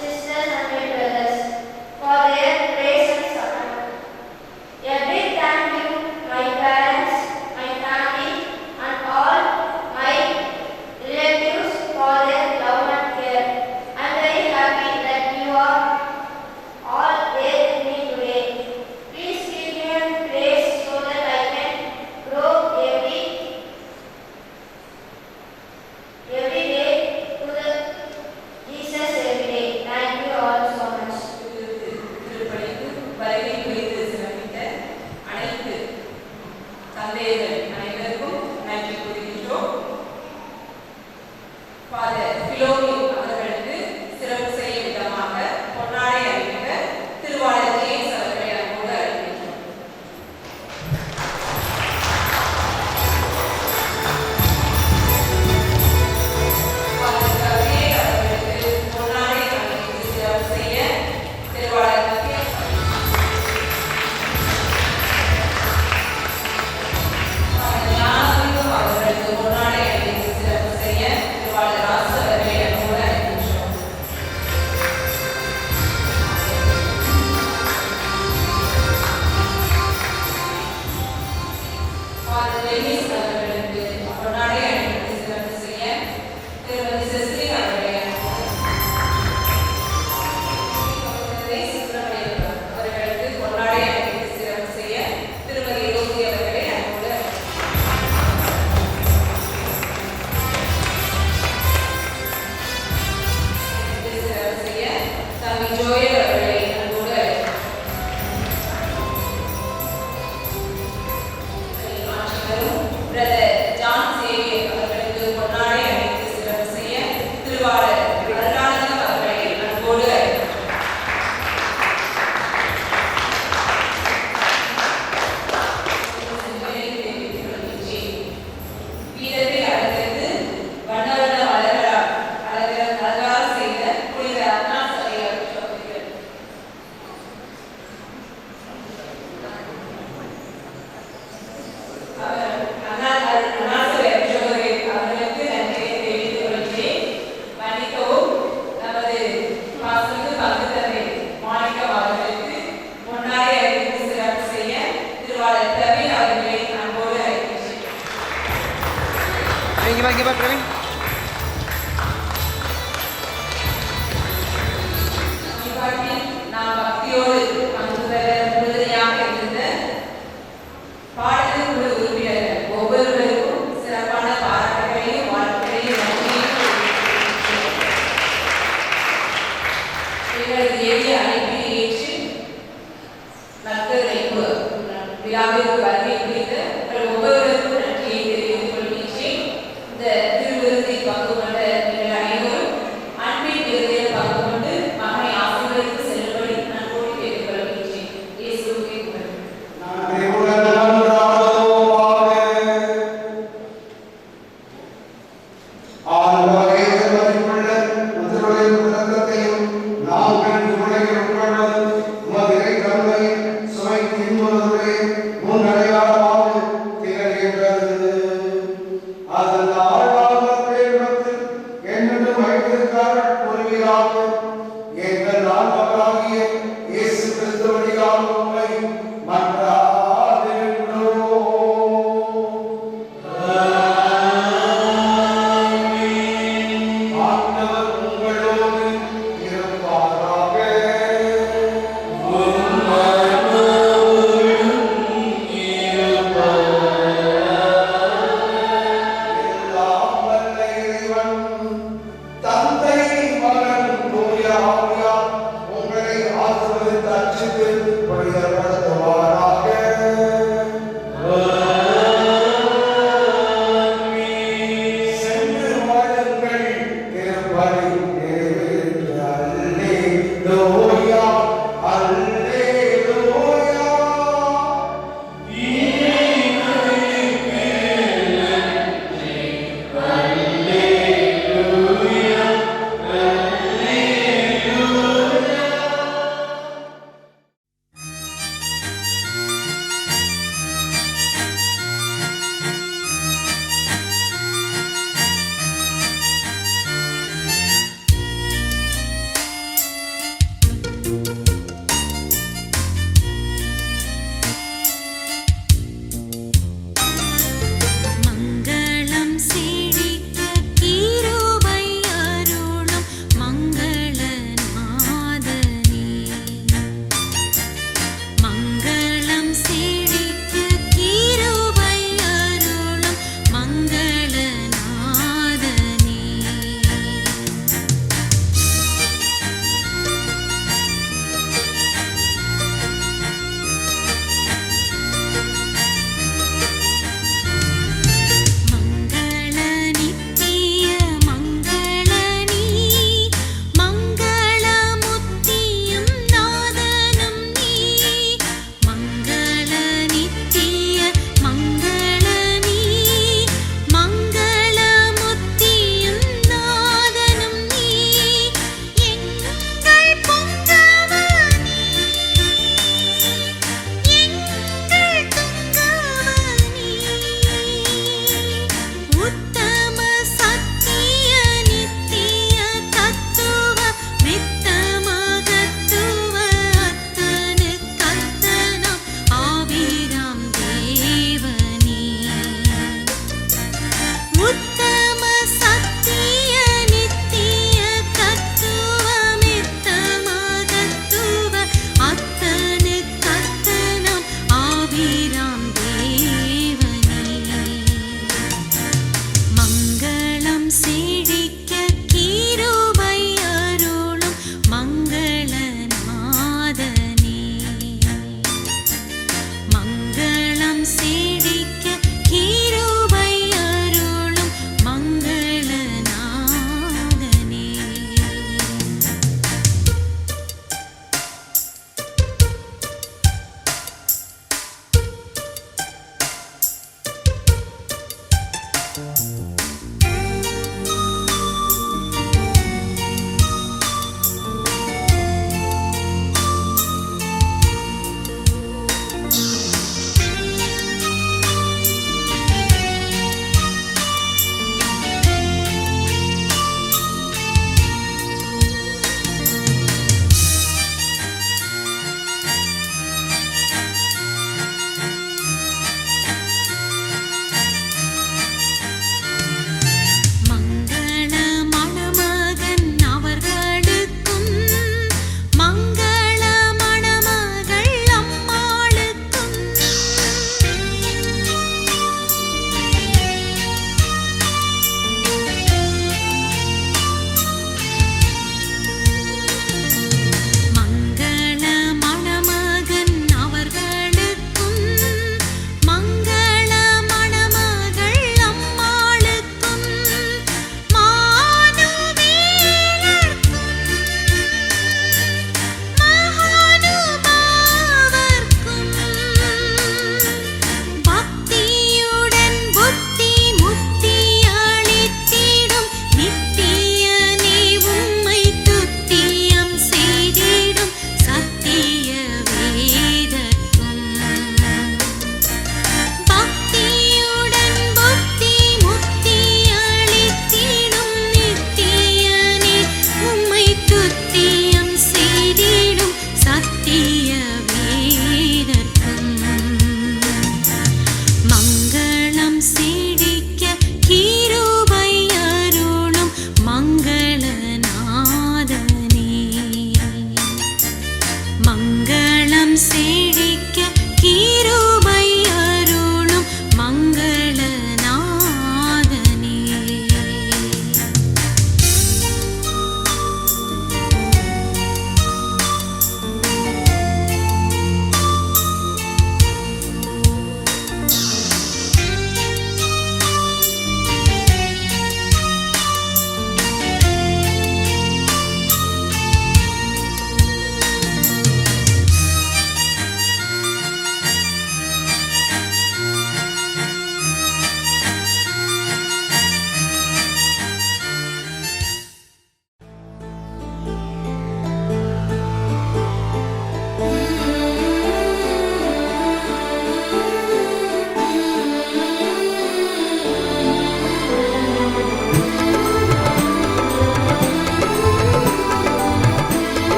sisters and கண்டிப்பா பிரவீன். நாம் பக்தியோடு பங்கு பெற உறுதியாக இருந்த பாடலின் குழு உறுப்பினர்கள் ஒவ்வொருவருக்கும் சிறப்பான பாராட்டுகளையும் வாழ்த்துக்களையும் எங்களது எளிய அழைப்பை ஏற்று நற்கருணை விழாவிற்கு வருகை குறித்து உங்கள் ஒவ்வொருவருக்கும் நன்றியை தெரிவித்துக் கொள்கின்றேன். இந்த திருவிருந்தில் பங்கு கொண்ட நீங்கள் அனைவரும் அன்பின் விருந்தில் பங்கு கொண்டு மகனை ஆசீர்வதித்து செல்லும்படி நன்கோடு கேட்டுக் கொள்கின்றேன். இயேசுவுக்கே புகழ். செழிக்க கிருபை அருளும் மங்களநாதனே.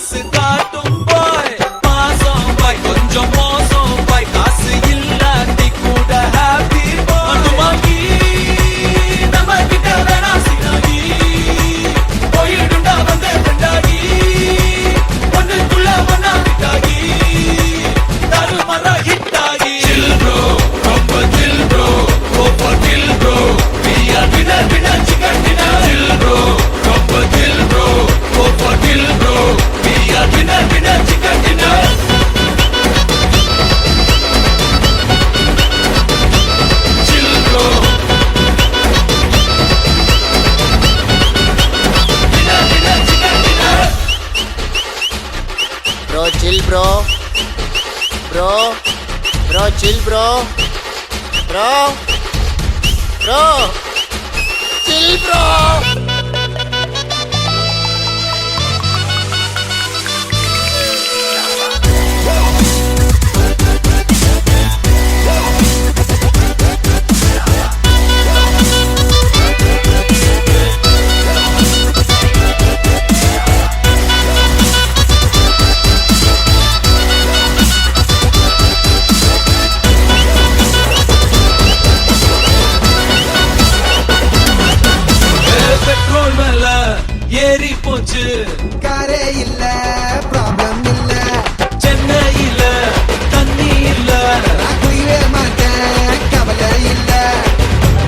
மாசு காட்டும் பாய் மாசம் பாய் கொஞ்சம் மோசம் பாய் காசு இல்லாட்டி கூட ஹாப்பி பாய் வாங்கி நம்ம கிட்ட வேணா சினாகி போயிடுண்டா வந்த ரெண்டாகி ஒண்ணுக்குள்ள ஒன்னா விட்டாகி தருமரா ஹிட்டாகி chill bro ரொம்ப chill bro go for kill bro we are winner chicken dinner chill bro ரொம்ப chill bro go for kill bro we are winner chicken dinner chill bro winner chicken dinner Bro, chill, bro. Bro, chill, bro. Bro, chill, bro. Petrol மேல ஏறி போச்சு காரே இல்ல problem இல்ல சென்னையில தண்ணி இல்ல நான் குடிவே மாட்டேன் கவலை இல்ல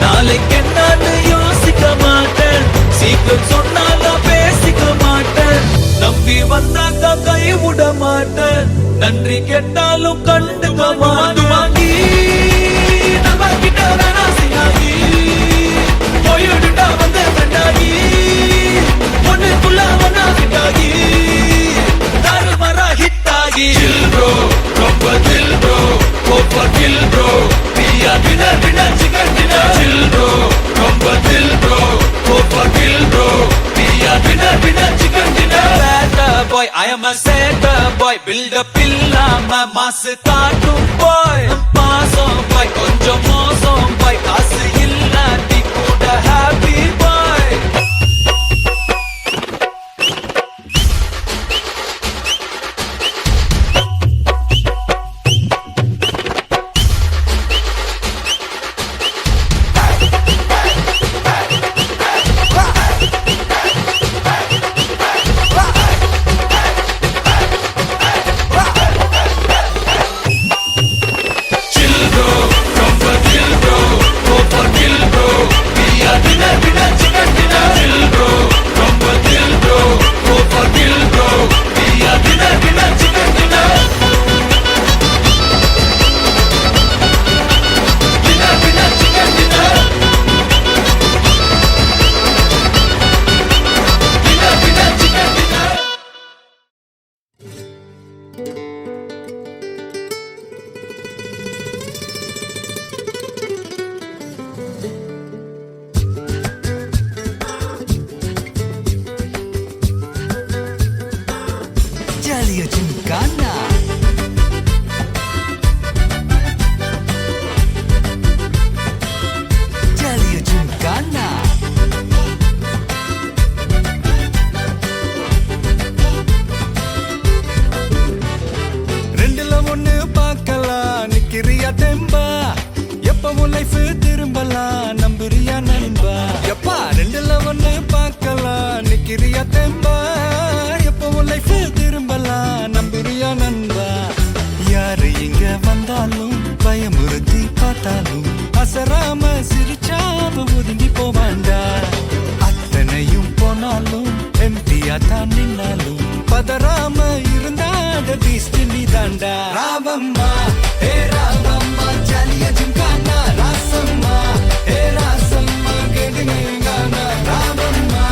நாளைக்கு என்னன்னு யோசிக்க மாட்டேன் சீக்கிரம் சொன்னாலும் பேசிக்க மாட்டேன் நம்பி வந்தாக்க கை விட மாட்டேன் நன்றி கேட்டாலும் கண்டுக்க மாட்டேன் வாங்கி நம்ம கிட்ட வேணா சினாகி போயிடுண்டா வந்த ரெண்டாகி ஒண்ணுக்குள்ள ஒன்னா விட்டாகி தருமரா ஹிட்டாகி chill bro ரொம்ப chill bro go for kill bro we are winner chicken dinner chill bro ரொம்ப chill bro go for kill bro we are winner chicken dinner bad boy I am a sad boy build up இல்லாம மாசு காட்டும் boy பாசம் boy கொஞ்சம் மோசம் boy காசு இல்லாட்டி கூட happy boy chill bro ரொம்ப chill bro go for kill bro we are winner chicken dinner chill bro ரொம்ப chill bro go for kill bro we are winner chicken dinner winner chicken dinner winner chicken dinner ஜாலியா ஜிம்கானா ஜாலியா ஜிம்கானா ரெண்டுல ஒண்ணு பார்க்கலாம் நிக்கிறியா தெம்பா எப்பவும் life திரும்பலாம் நம்புறியா நண்பா எப்பா ரெண்டுல ஒண்ணு பார்க்கலாம் நிக்கிறியா தெம்பா எப்பவும் லைஃப் திரும்பலாம் நம்புறியா நண்பா யாரு இங்க வந்தாலும் பயமுறுத்தி பார்த்தாலும் அசராம சிரிச்சாம ஒதுங்கி போவாண்டா அத்தனையும் போனாலும் எம்டியா தான் நின்னாலும் பதறாம இருந்தாட பீஸ்ட் நீ தாண்டா ராவம்மா ஹே ராவம்மா ஜாலியா ஜிம்கானா ராசம்மா ஹே ராசம்மா கேடுங்கானா ராவம்மா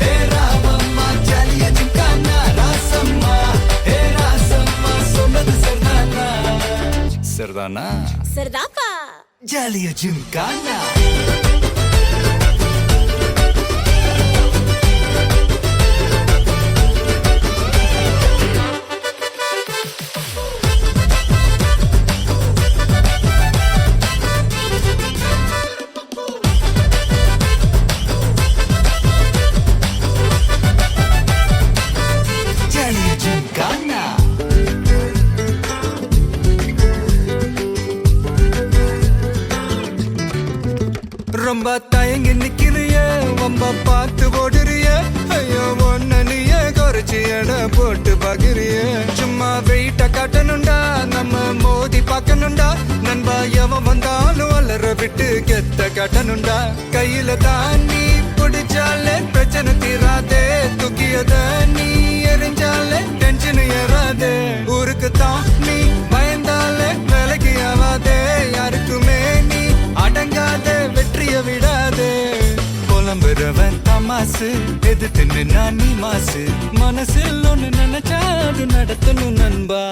ஹே ராவம்மா ஜாலியா ஜிம்கானா ராசம்மா ஹே ராசம்மா சொன்னது சரிதானா சரிதானா சரிதாப்பா ஜாலியா ஜிம்கானா Jelly ரொம்ப தயங்கி நிக்கிறிய ரொம்ப பார்த்து ஓடுறிய ஐயோ ஒன்ன நீயே குறைச்சி எடை போட்டு பாக்குறிய சும்மா வெயிட்ட காட்டணும்டா நம்ம மோதி பார்க்கணும்டா நண்பா எவன் வந்தாலும் அலற விட்டு கெத்த காட்டணும்டா கையில தாண்டி பிடிச்சாலே பிரச்சனை தீராதே தூக்கியத நீ எரிஞ்சாலே டென்ஷன் ஏறாதே ஊருக்கு தான் நீ பயந்தாலே வேலைக்கு ஆவாதே யாருக்குமே நீ அடங்காத வெற்றிய விடாதே புலம்புறவன் தமாசு எது தின்னு நான் நீ மாசு மனசில் ஒண்ணு நினைச்சா அது நடத்தணும் நண்பா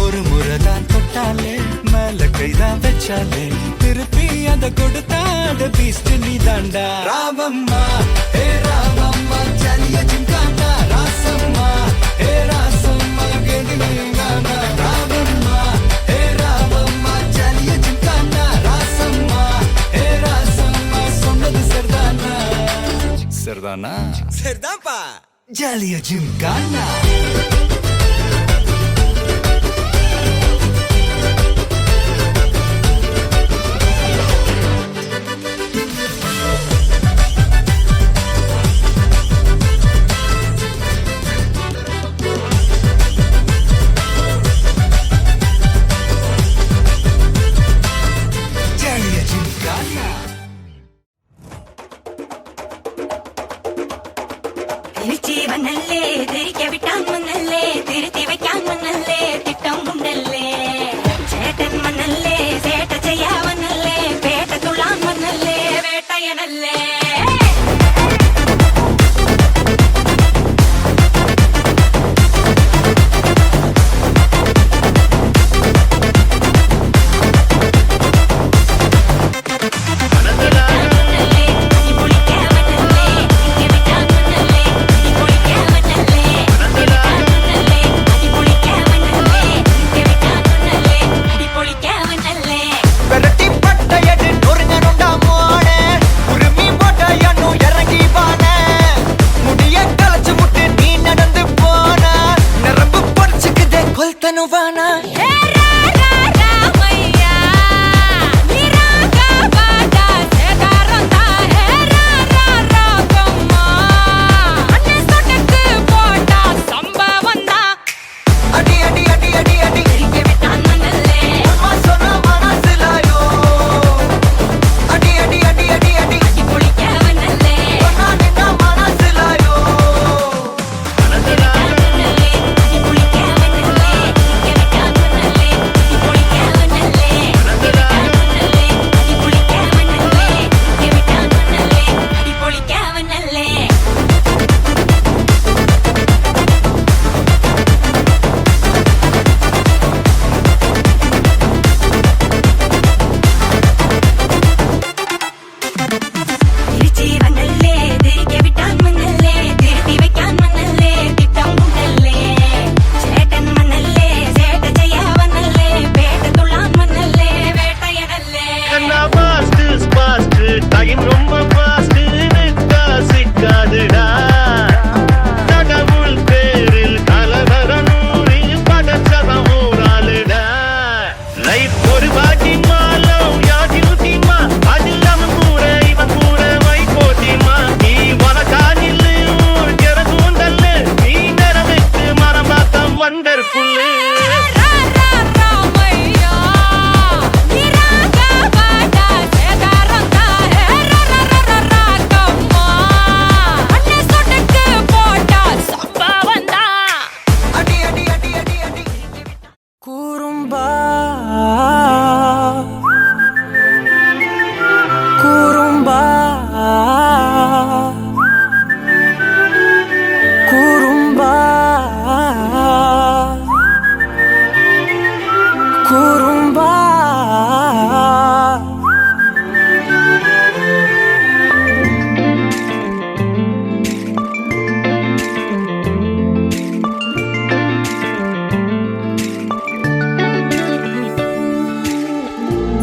ஒரு முறைதான் தொட்டாலே மேல கைதான் வச்சாலே திருப்பி அத கொடுத்தாட பீஸ்ட் நீ தாண்டா ராமம்மா ஏ ராமம்மா ஜலிய ஜிம்கானா ராசம்மா ஏ ராசம்மா கேடினேங்கானா ராமம்மா ஏ ராமம்மா ஜலிய ஜிம்கானா ராசம்மா ஏ ராசம்மா சொன்னது சரிதானா சரிதானா சரிதான்ப்பா ஜலிய ஜிம்கானா തിരിച്ചീവനല്ലേ തിരികെ വിട്ടാൻ മണ്ണല്ലേ തിരുത്തി വയ്ക്കാൻ മണ്ണല്ലേ തിട്ടം ഉണ്ടല്ലേ ചേട്ടൻ മണ്ണല്ലേ ചേട്ട ചെയ്യാവനല്ലേ പേട്ട തുള്ളാൻ മണ്ണല്ലേ വേട്ടയനല്ലേ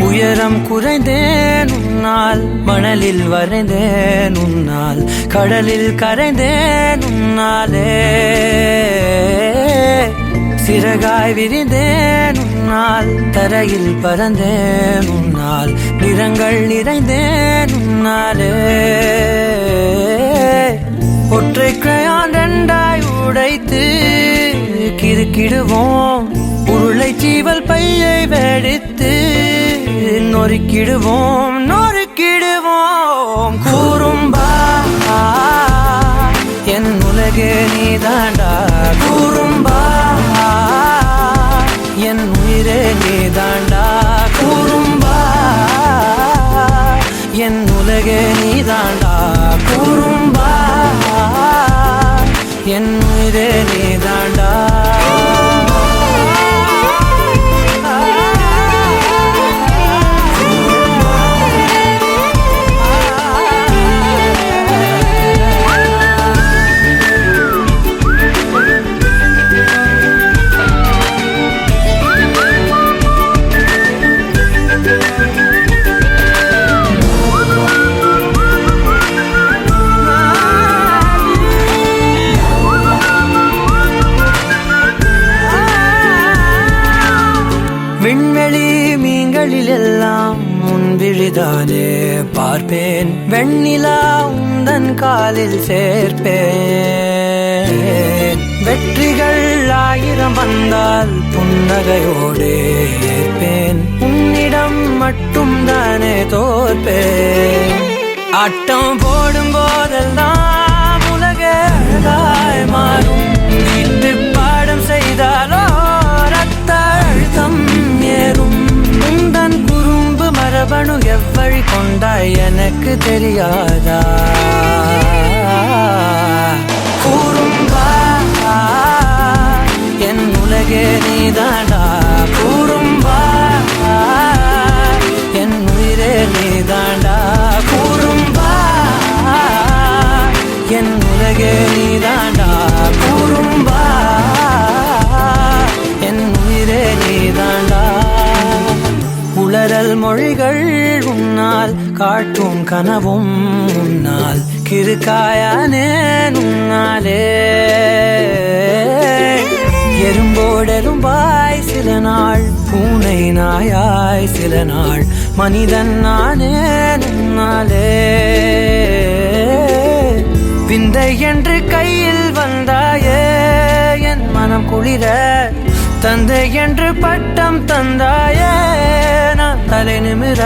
உயரம் குறைந்தேன் உன்னால் மணலில் வரைந்தேன் உன்னால் கடலில் கரைந்தேன் உன்னாலே சிறகாய் விரிந்தேன் பறந்தேன் உன்னால், தரையில் பறந்தேன் உன்னால், நிறங்கள் நிறைந்தேன் உன்னாலே. ஒற்றை கிரையான் ரெண்டாய் உடைத்து கிறுக்கிடுவோம், உருளை சீவல் பையை வெடித்து நொறுக்கிடுவோம் நொறுக்கிடுவோம். கூறும்பா என் உலகே நீதாண்டா, கூறும்பா என் உயிரே நீதாண்டா, கூறும்பா என் உலகே நீதாண்டா, கூறும்பா என் உயிரே நீதாண்டா. விண்வெளி மீன்களில் எல்லாம் முன்விழிதானே பார்ப்பேன், வெண்ணிலா உந்தன் காலில் சேர்ப்பேன். வெற்றிகள் 1000 வந்தால் புன்னகையோடு ஏற்பேன், உன்னிடம் மட்டும் தானே தோற்பேன். ஆட்டம் போடும் போதெல்லாம் உலக அழகாய் மாறும், வீட்டு பாடம் செய்தாலோ ரத்த அழுத்தம் ஏறும். உந்தன் குறும்பு மரபணு எவ்வழி கொண்டாய் எனக்கு தெரியாதா? கூறும்பா என் உலகே நீதாண்டா, கூறும்பா என் உயிரே நீதாண்டா, கூறும்பா என் உலகே நீதாண்டா, கூறும்பா என் உயிரே நீதாண்டா. உளறல் மொழிகள் உன்னால், காட்டும் கனவும் உன்னால், கிறுக்காயானே உன்னாலே. எறும்போடெரும்பாய் சில நாள், பூனை நாயாய் சில நாள், மனிதன் நானே உன்னாலே. விந்தை என்று கையில் வந்தாயே என் மனம் குளிர, தந்தை என்று பட்டம் தந்தாயே நான் தலை நிமிர